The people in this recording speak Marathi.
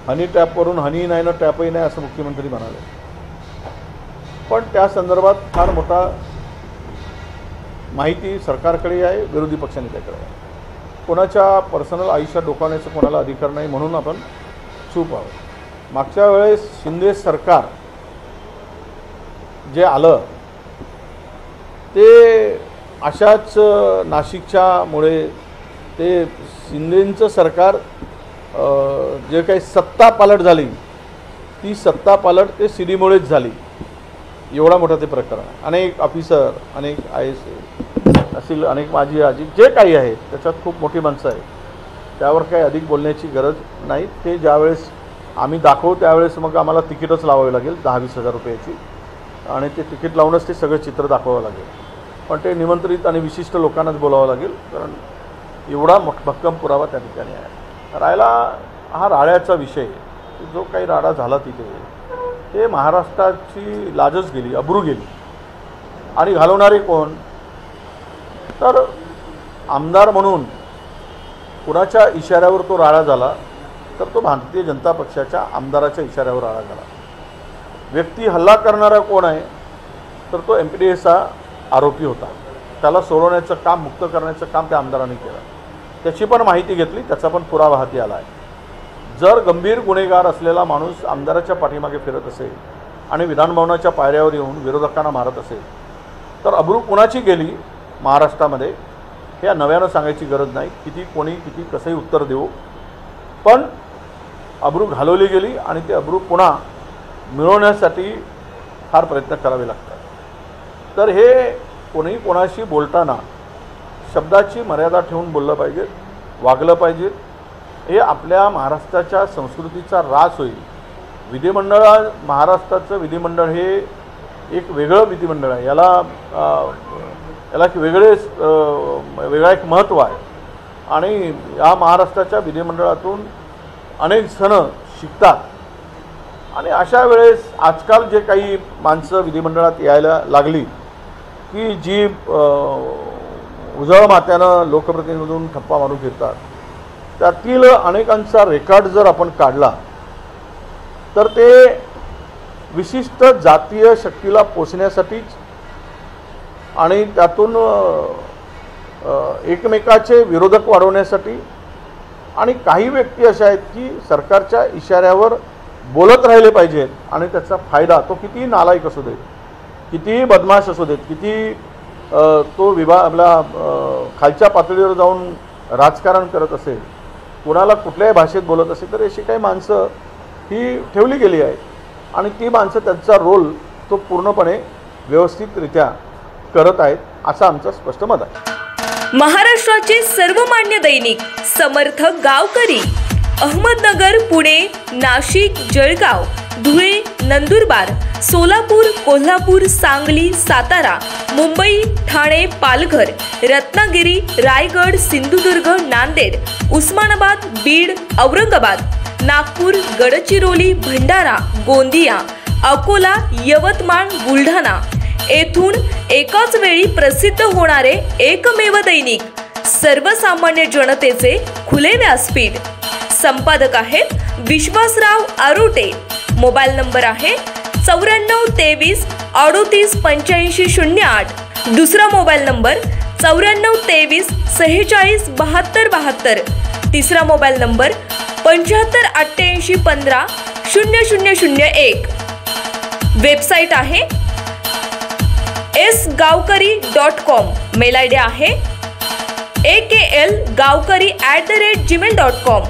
हनी टॅपवरून हनी नाही ना टॅपही नाही असं मुख्यमंत्री म्हणाले, पण त्या संदर्भात फार मोठा माहिती सरकारकडे आहे, विरोधी पक्षनेत्याकडे आहे. कोणाच्या पर्सनल आयुष्यात डोकावण्याचा कोणाला अधिकार नाही म्हणून आपण चूप आहोत. मागच्या वेळेस शिंदे सरकार जे आलं ते अशाच नाशिकच्यामुळे ते शिंदेंचं सरकार जे काही सत्ता पालट झाली ती सत्ता पालट ते सीडीमुळेच झाली. एवढा मोठा ते प्रकरण. अनेक ऑफिसर, अनेक IAS असतील, अनेक माजी आजी जे काही आहेत त्याच्यात खूप मोठी माणसं आहेत. त्यावर काही अधिक बोलण्याची गरज नाही. ते ज्यावेळेस आम्ही दाखवू त्यावेळेस मग आम्हाला तिकीटच लावावी लागेल 10-20 हजार रुपयाची, आणि ते तिकीट लावूनच ते सगळं चित्र दाखवावं लागेल. पण ते निमंत्रित आणि विशिष्ट लोकांनाच बोलावं लागेल, कारण एवढा भक्कम पुरावा त्या ठिकाणी आहे. राहिला हा राड्याचा विषय, जो काही राडा झाला तिथे ते महाराष्ट्राची लाजच गेली, अब्रू गेली. आणि घालवणारे कोण? तर आमदार म्हणून कुणाच्या इशाऱ्यावर तो राडा झाला, तर तो भारतीय जनता पक्षाच्या आमदाराच्या इशाऱ्यावर राडा झाला. व्यक्ती हल्ला करणारा कोण आहे? तर तो MPDAचा आरोपी होता. त्याला सोडवण्याचं काम, मुक्त करण्याचं काम त्या आमदारांनी केलं. त्याची पण माहिती घेतली, त्याचा पण पुरावा हाती आला आहे. जर गंभीर गुन्हेगार असलेला माणूस आमदाराच्या पाठीमागे फिरत असेल आणि विधानभवनाच्या पायऱ्यावर येऊन विरोधकांना मारत असेल, तर अब्रू कुणाची गेली महाराष्ट्रामध्ये हे नव्यानं सांगायची गरज नाही. कोणी किती कसंही उत्तर देऊ, पण अब्रू घालवली गेली आणि ते अब्रू पुन्हा मिळवण्यासाठी फार प्रयत्न करावे लागतात. तर हे कोणी कोणाशी बोलताना शब्दाची मर्यादा ठेवून बोललं पाहिजे, वागलं पाहिजे. हे आपल्या महाराष्ट्राच्या संस्कृतीचा ऱ्हास होईल. महाराष्ट्राचं विधिमंडळ हे एक वेगळं विधिमंडळ आहे. याला एक वेगळं एक महत्त्व आहे. आणि या महाराष्ट्राच्या विधिमंडळातून अनेक जण शिकतात. आणि अशा वेळेस आजकाल जे काही माणसं विधिमंडळात यायला लागली की जी उजळ मात्यानं लोकप्रतिनिधींमधून ठप्पा मारून फिरतात, त्यातील अनेकांचा रेकॉर्ड जर आपण काढला तर ते विशिष्ट जातीय शक्तीला पोचण्यासाठीच आणि त्यातून एकमेकाचे विरोधक वाढवण्यासाठी, आणि काही व्यक्ती अशा आहेत की सरकारच्या इशाऱ्यावर बोलत राहिले पाहिजेत आणि त्याचा फायदा, तो किती नालायक असू देत, किती बदमाश असू देत, किती तो आपला खालच्या पातळीवर जाऊन राजकारण करत असेल, कोणाला कुठल्याही भाषेत बोलत असेल, तर अशी काही माणसं ही ठेवली गेली आहेत आणि ती माणसं त्यांचा रोल तो पूर्णपणे व्यवस्थितरित्या करत आहेत असं आमचं स्पष्ट मत आहे. महाराष्ट्राचे सर्वमान्य दैनिक समर्थ गावकरी अहमदनगर, पुणे, नाशिक, जळगाव, धुळे, नंदुरबार, सोलापूर, कोल्हापूर, सांगली, सातारा, मुंबई, ठाणे, पालघर, रत्नागिरी, रायगड, सिंधुदुर्ग, नांदेड, उस्मानाबाद, बीड, औरंगाबाद, नागपूर, गडचिरोली, भंडारा, गोंदिया, अकोला, यवतमाळ, बुलढाणा येथून एकाच वेळी प्रसिद्ध होणारे एकमेव दैनिक, सर्वसामान्य जनतेचे खुले व्यासपीठ. संपादक आहेत विश्वासराव आरोटे. मोबाईल नंबर आहे 9423 38 85 08. दुसरा मोबाईल नंबर 9423 46 72 72. तिसरा मोबाईल नंबर 75 88 15 0001. वेबसाईट आहे sgavkari.com. मेल आयडी आहे AKLgavkari@gmail.com.